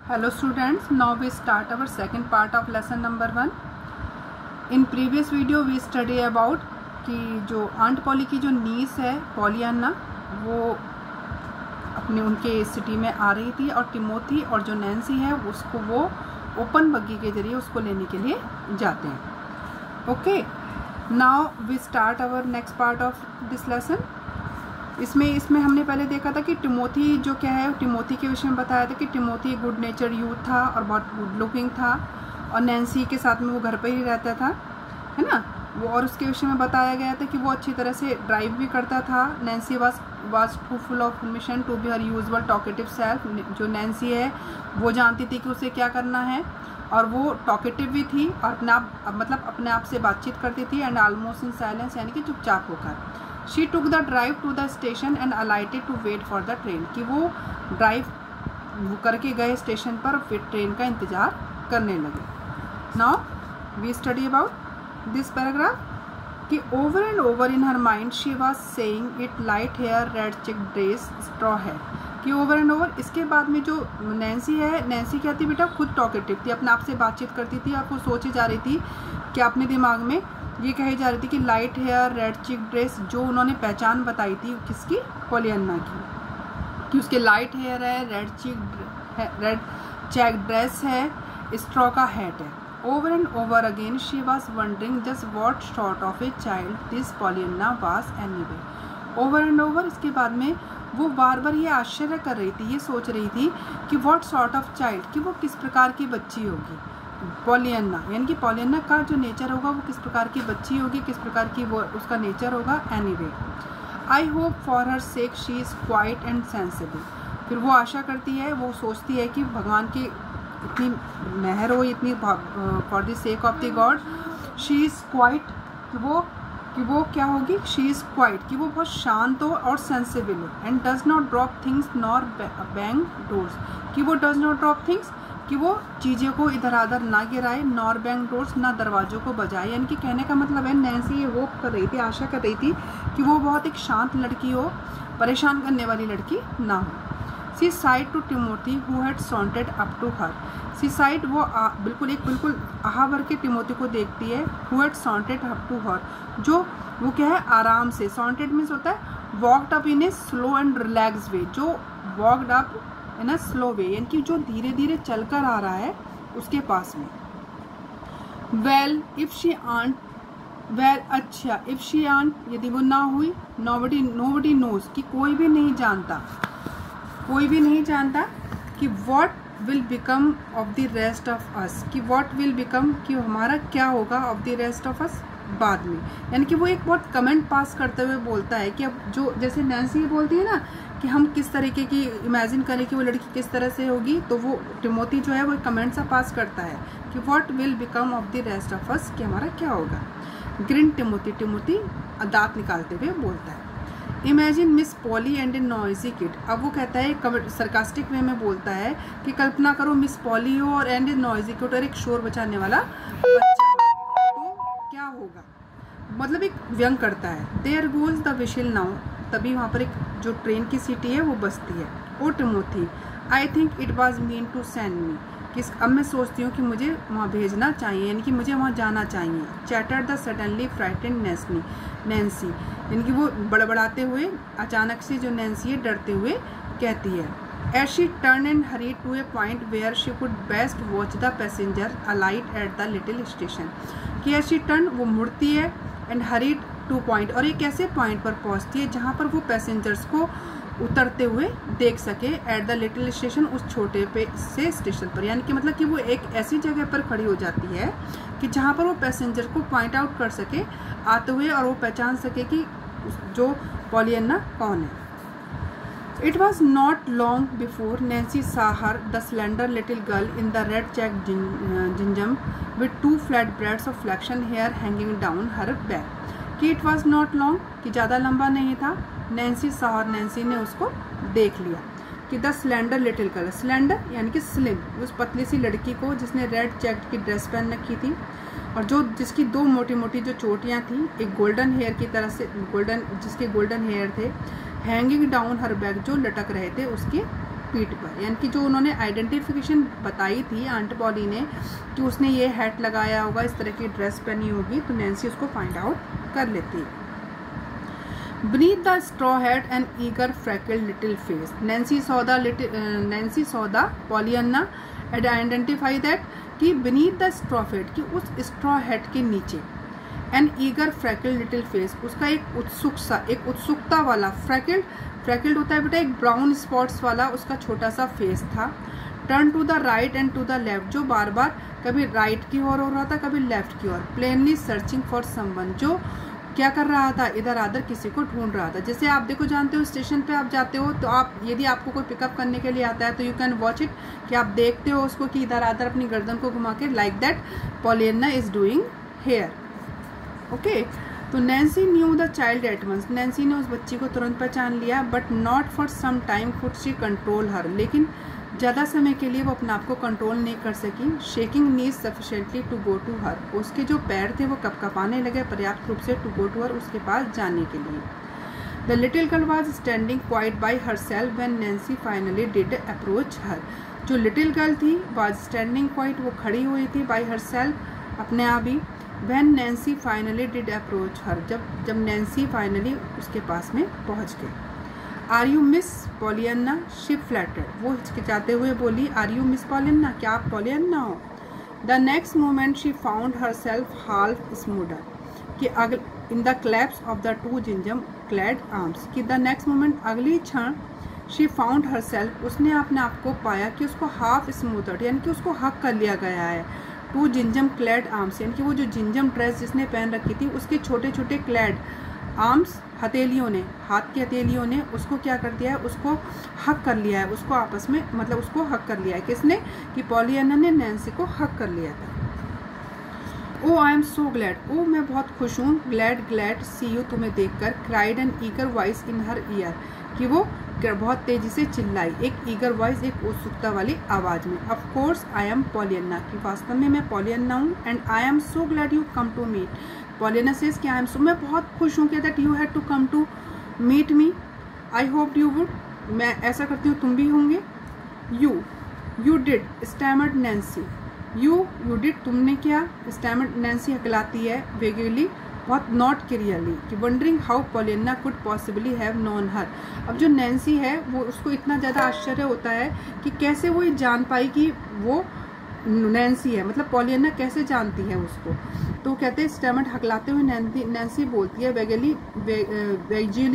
Hello students, now we start our second part of lesson number 1. In previous video we study about कि जो aunt poly की जो नीस है Pollyanna वो अपने उनके सिटी में आ रही थी और टिमोथी और जो नैन्सी है उसको वो ओपन बग्गी के जरिए उसको लेने के लिए जाते हैं. Okay, now we start our next part of this lesson. इसमें हमने पहले देखा था कि टिमोथी जो क्या है, टिमोथी के विषय में बताया था कि टिमोथी गुड नेचर यूथ था और बहुत गुड लुकिंग था और नैन्सी के साथ में वो घर पे ही रहता था, है ना वो. और उसके विषय में बताया गया था कि वो अच्छी तरह से ड्राइव भी करता था. Nancy was too full of permission to be her usual talkative self. जो नैन्सी है वो जानती थी कि उसे क्या करना है और वो टॉकेटिव भी थी और अपने आप से बातचीत करती थी. एंड ऑलमोस्ट इन साइलेंस, यानी कि चुपचाप होकर. She took the drive to the station and alighted to wait for the train. कि वो ड्राइव करके गए स्टेशन पर, फिर ट्रेन का इंतज़ार करने लगे. Now we study about this paragraph कि over and over in her mind she was saying it light hair red check dress straw है. कि ओवर एंड ओवर इसके बाद में जो नैन्सी है, नैन्सी क्या थी बेटा, खुद टॉकेटिव थी, अपने आप से बातचीत करती थी और वो सोची जा रही थी कि अपने दिमाग में ये कही जा रही थी कि light hair red check dress, जो उन्होंने पहचान बताई थी किसकी, पॉलियाना की, कि उसके लाइट हेयर है, रेड चेक ड्रेस है, स्ट्रॉ का हैट है. Over and over again she was wondering just what sort of a child this Pollyanna was anyway. Over and over इसके बाद में वो बार बार ये आश्चर्य कर रही थी, ये सोच रही थी कि व्हाट सॉर्ट ऑफ चाइल्ड, कि वो किस प्रकार की बच्ची होगी. पॉलियाना यानी कि पॉलियाना का जो नेचर होगा वो किस प्रकार की बच्ची होगी, किस प्रकार की वो उसका नेचर होगा. Anyway I hope for her sake she is quiet and sensible. फिर वो आशा करती है, वो सोचती है कि भगवान की इतनी मेहर हो, इतनी for the sake of the God she is quite, कि वो क्या होगी, शी इज़ क्वाइट, कि वो बहुत शांत हो और सेंसिबल हो. And does not drop things nor bang doors, कि वो डज नॉट ड्रॉप थिंग्स, कि वो चीज़ों को इधर उधर ना गिराए, नॉर बैंक डोर्स, ना दरवाज़ों को बजाए. यानी कि कहने का मतलब है नैन्सी ये होप कर रही थी, आशा कर रही थी कि वो बहुत एक शांत लड़की हो, परेशान करने वाली लड़की ना हो. See side to Timothy who had sauntered up to her. See side वो बिल्कुल आहा भर के टिमोथी को देखती है. Who had sauntered up to her, जो वो क्या है, आराम से. सॉन्टेड मीन्स होता है walked up in a slow and relax way, जो walked up in a slow way, यानी कि जो धीरे धीरे चलकर आ रहा है उसके पास में. Well if she aunt, well अच्छा, इफ शी आंट यदि वो ना हुई, नोबडी नोज, कि कोई भी नहीं जानता कि what will become of the rest of us, कि व्हाट विल बिकम, कि हमारा क्या होगा, of the rest of us, बाद में. यानी कि वो एक बहुत कमेंट पास करते हुए बोलता है कि अब जो जैसे नैन्सी बोलती है ना कि हम किस तरीके की इमेजिन करें कि वो लड़की किस तरह से होगी, तो वो टिमोथी जो है वो कमेंट सा पास करता है कि what will become of the rest of us, कि हमारा क्या होगा. ग्रीन टिमोथी दांत निकालते हुए बोलता है. Imagine miss poly and A noisy kid. अब वो कहता है, सरकास्टिक वे में बोलता है कि कल्पना करो मिस पॉली हो और एंड ए नॉइजी किड, और एक शोर मचाने वाला बच्चा हो, तो क्या होगा, मतलब एक व्यंग करता है. There goes the whistle now. तभी वहाँ पर एक जो ट्रेन की सीटी है वो बजती है. Oh Timothy I think it was mean to send me, कि अब मैं सोचती हूँ कि मुझे वहाँ भेजना चाहिए, यानी कि मुझे वहाँ जाना चाहिए. Chatter the suddenly frightened Nancy, यानी कि वो बड़बड़ाते हुए अचानक से जो नैन्सी है डरते हुए कहती है. As she turn and hurry to a point where she could best watch the passenger alight at the little station. कि एज शी टर्न वो मुड़ती है, एंड हरी टू पॉइंट, और एक ऐसे पॉइंट पर पहुंचती है जहां पर वो पैसेंजर्स को उतरते हुए देख सके. एट द लिटिल स्टेशन, उस छोटे पे से स्टेशन पर, यानी कि मतलब कि वो एक ऐसी जगह पर खड़ी हो जाती है कि जहां पर वो पैसेंजर को पॉइंट आउट कर सके आते हुए, और वो पहचान सके कि जो पॉलियाना कौन है. It was not long before Nancy saw her, the slender little girl in the red checked gingham with two flat braids of flaxen hair hanging down her back. कि इट वॉज नॉट लॉन्ग, कि ज़्यादा लंबा नहीं था. Nancy Nancy ने उसको देख लिया. कि the slender little girl, slender यानी कि स्लिम, उस पतली सी लड़की को जिसने रेड चेक्ड की ड्रेस पहन रखी थी और जो जिसकी दो मोटी मोटी जो चोटियाँ थी, एक गोल्डन हेयर की तरह से, जिसके गोल्डन हेयर थे, हैंगिंग डाउन हर बैक, जो लटक रहे थे उसके पीठ पर, यानी कि जो उन्होंने आइडेंटिफिकेशन बताई थी आंट पॉली ने कि उसने ये हैट लगाया होगा, इस तरह की ड्रेस पहनी होगी, तो नैन्सी उसको फाइंड आउट कर लेती है। Beneath the straw hat an eager freckled little face. Nancy saw the Pollyanna and identified that कि beneath the straw hat, कि उस straw hat के नीचे an eager freckled little face, उसका एक उत्सुकता वाला freckled होता है बेटा एक ब्राउन स्पॉट्स वाला उसका छोटा सा फेस था। Turn to the right and to the left, जो बार बार कभी राइट की ओर हो रहा था कभी लेफ्ट की ओर। प्लेनली सर्चिंग फॉर समवन, जो क्या कर रहा था, इधर आधर किसी को ढूंढ रहा था। जैसे आप देखो जानते हो स्टेशन पे आप जाते हो तो आप यदि आपको कोई पिकअप करने के लिए आता है तो यू कैन वॉच इट, कि आप देखते हो उसको कि इधर आधर अपनी गर्दन को घुमा के, like that Pollyanna is doing here. Okay, तो Nancy knew the child at once, Nancy ने उस बच्ची को तुरंत पहचान लिया। But not for some time could she control her, लेकिन ज़्यादा समय के लिए वो अपने आप को कंट्रोल नहीं कर सकी। Shaking knees sufficiently to go to her, उसके जो पैर थे वो कपकपाने लगे पर्याप्त रूप से टू गो टू हर, उसके पास जाने के लिए। The little girl was standing quite by herself when Nancy finally did approach her, जो लिटिल गर्ल थी वॉज स्टैंडिंग क्वाइट, वो खड़ी हुई थी बाई हर सेल्फ अपने आप ही। When Nancy finally did approach her, जब नैन्सी फाइनली उसके पास में पहुंच गई। Are you Miss Pollyanna, she faltered, वो हिचकिचाते हुए बोली आर यू मिस पॉलियन्ना, क्या आप पॉलियन्ना हो। The next moment she found herself half smothered, कि in the clasps of the two gingham clad arms, कि द नेक्स्ट मोमेंट अगली क्षण शी फाउंड हर सेल्फ, उसने अपने आप को पाया कि उसको हाफ स्मूदर्ड, यानी कि उसको हक कर लिया गया है। टू जिंजम क्लैड आर्म्स, यानी कि वो जो जिंजम ड्रेस जिसने पहन रखी थी उसके छोटे छोटे क्लैड आर्म्स, हथेलियों ने, हाथ की हथेलियों ने उसको क्या कर दिया है, उसको हक कर लिया है, उसको आपस में मतलब उसको हक कर लिया है। किसने, कि पॉलियन्ना ने नैन्सी को हक कर लिया था। ओ आई एम सो ग्लैड, ओ मैं बहुत खुश हूँ। ग्लैड सी यू, तुम्हें देखकर। Cried an eager voice in her year, कि वो बहुत तेजी से चिल्लाई, एक ईगर वॉइस, एक उत्सुकता वाली आवाज में। Of course I am Pollyanna, कि वास्तव में मैं पॉलियन्ना हूँ। And I am so glad you come to meet, Pollyanna says कि आई एम सो, मैं बहुत खुश हूँ कि that you had to come to meet me, I hope you would, मैं ऐसा करती हूँ तुम भी होंगे। You did stammered Nancy, you did, तुमने क्या, स्टैमर्ड नैन्सी हकलाती है वेगली, बहुत नॉट क्लियरली, कि wondering how Pollyanna could possibly have known her. अब जो नैन्सी है वो उसको इतना ज़्यादा आश्चर्य होता है कि कैसे वो ये जान पाई कि वो नैन्सी है, मतलब पॉलियन्ना कैसे जानती है उसको। तो कहते हैं स्टैमर्ड हकलाते हुए नैन्सी बोलती है वेगली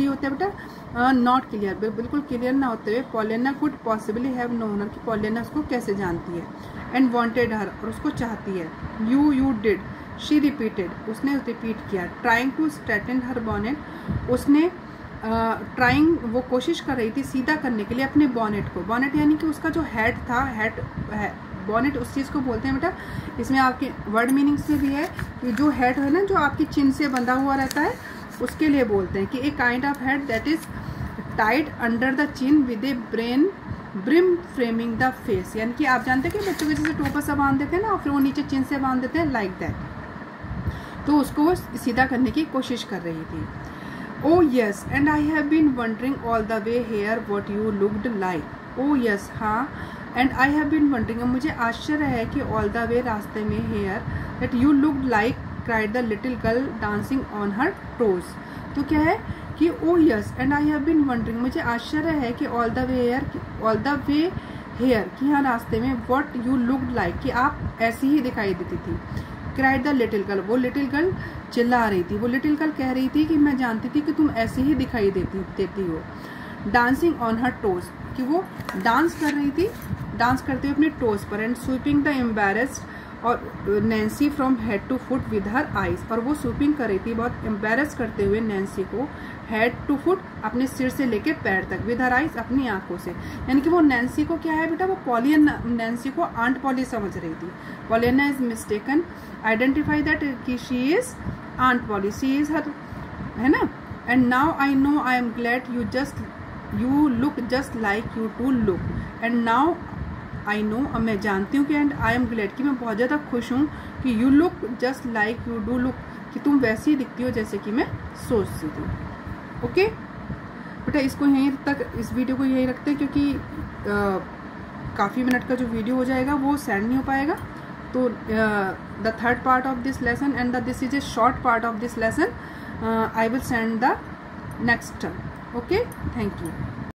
होता है बेटा नॉट क्लियर, बिल्कुल क्लियर ना होते हुए, Pollyanna could possibly have known her, कि पॉलियन्ना उसको कैसे जानती है। एंड वांटेड हर, और उसको चाहती है। यू डिड, शी रिपीटेड, उसने रिपीट किया। Trying to straighten her bonnet, उसने ट्राइंग वो कोशिश कर रही थी सीधा करने के लिए अपने बॉनेट को। बॉनेट यानी कि उसका जो हेड था, बॉनेट उस चीज़ को बोलते हैं बेटा, इसमें आपके वर्ड मीनिंग से भी है कि जो हेड है ना, जो आपकी चिन से बंधा हुआ रहता है, उसके लिए बोलते हैं कि a kind of head that is tied under the chin with A brim framing the face, यानी कि आप जानते हैं कि बच्चों को जैसे टोपा सा बांध देते हैं ना और फिर वो नीचे चिन से बांध देते हैं, लाइक दैट। तो उसको वो सीधा करने की कोशिश कर रही थी। Oh yes and I have been wondering all the way here what you looked like. Oh yes, हाँ, and I have been wondering, मुझे आश्चर्य है कि ऑल द वे, रास्ते में, here that you looked like, cried the little girl dancing on her toes. तो क्या है कि oh yes and I have been wondering, मुझे आश्चर्य है कि ऑल द वे हेयर, कि हाँ रास्ते में, व्हाट यू लुक्ड लाइक, कि आप ऐसी ही दिखाई देती थी। क्राइड द लिटिल गर्ल, वो लिटिल गर्ल चिल्ला रही थी, वो लिटिल गर्ल कह रही थी कि मैं जानती थी कि तुम ऐसे ही दिखाई देती हो। डांसिंग ऑन हर टोज, कि वो डांस कर रही थी, डांस करते हुए अपने टोज पर। एंड स्वीपिंग द एम्बेरेस्ड, और Nancy from head to foot with her eyes, और वो स्वीपिंग कर रही थी बहुत एम्बेरस करते हुए नैन्सी को, हेड टू फुट, अपने सिर से लेके पैर तक, विद हर आइज, अपनी आंखों से। यानी कि वो नैन्सी को क्या है बेटा, वो पॉलियन्ना, नैन्सी को आंट पॉली समझ रही थी। Pollyanna is mistaken, identify that कि she is aunt Polly, she is her, है ना। And now I know I am glad you look just like you to look, and now I know, अब मैं जानती हूँ कि, एंड आई एम ग्लैड, कि मैं बहुत ज़्यादा खुश हूँ कि you look just like you do look, कि तुम वैसी ही दिखती हो जैसे कि मैं सोचती थी। ओके, बेटा इसको यहीं तक, इस वीडियो को यहीं रखते हैं क्योंकि काफ़ी मिनट का जो वीडियो हो जाएगा वो सेंड नहीं हो पाएगा. तो the third part of this lesson and this is a short part of this lesson, I will send the next term. Okay, thank you.